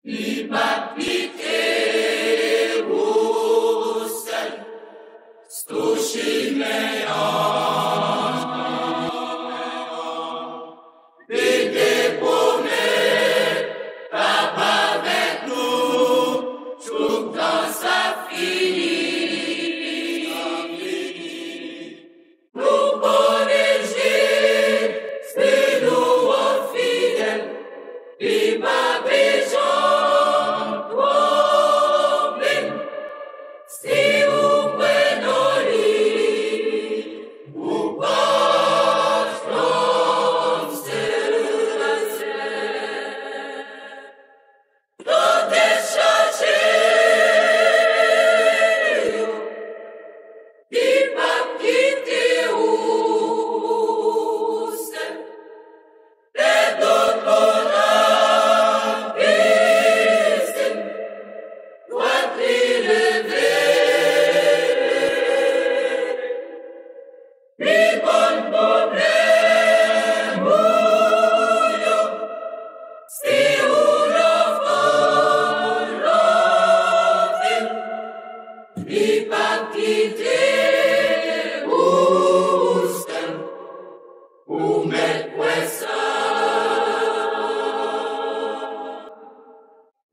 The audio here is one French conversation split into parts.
Ipapite usel, stushimea. Vede pone, taba avec nous, tout dans sa fini. Nous corriger, c'est nous fidèles, et ma besoin, problème, si vous prenez ou pas, tout est changé, il va quitter où c'est, et d'autres la piste, doit l'élever, les bons problèmes, si vous il va quitter Houston pour mettre ça.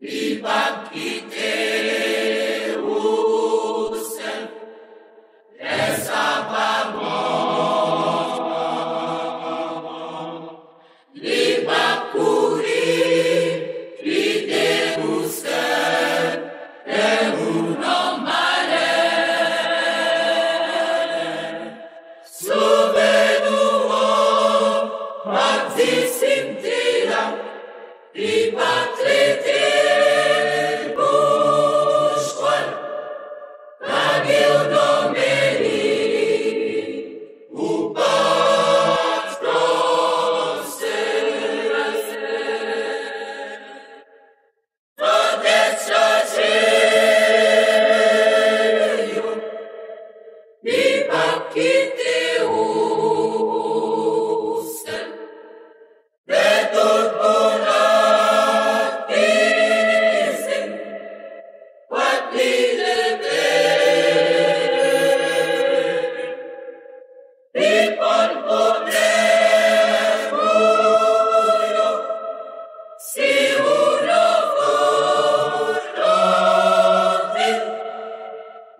Il va quitter Houston et ça va mort. Il va courir, quitter Houston et nous il va traiter bourgeois, la ville d'Amélie, ou pas français. Tout est changé, il va quitter Houston, et tout pour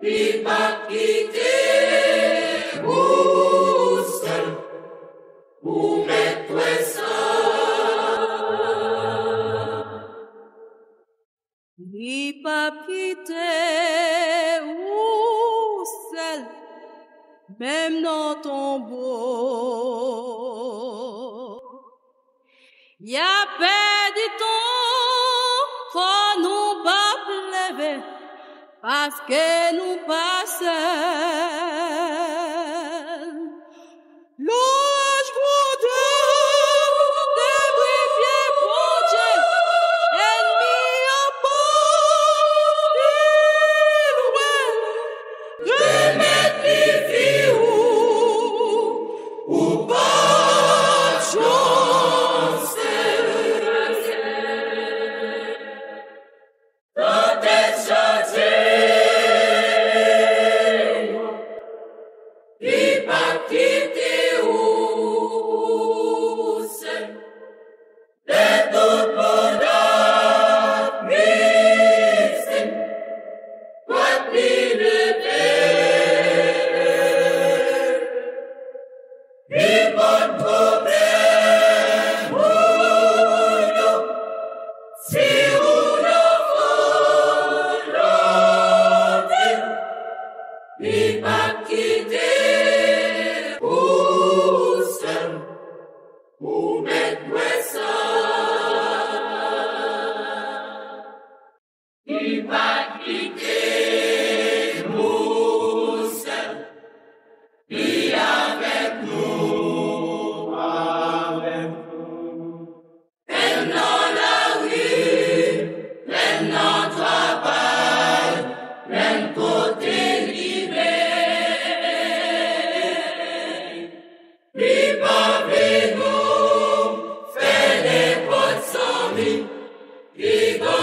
il va quitter Houston pour mettre ça. Il va quitter Houston, même dans ton beau. Y a perdu temps quand nous va pleurer. Parce que nous passons l'ange pour Dieu, débris pieds pour Dieu, ennemi à part, Remettre les vies ou pas chance. Tout est changé. Il va quitter Houston, et tout pour la mise, doit l'élever. Les bons problèmes, si vous le voulez, il va quitter Houston pour mettre ça. Il va quitter Houston, et avec nous, même dans la rue, même dans le travail, même côté libre. Il va venir faire des potes sans vie, il va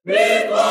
Before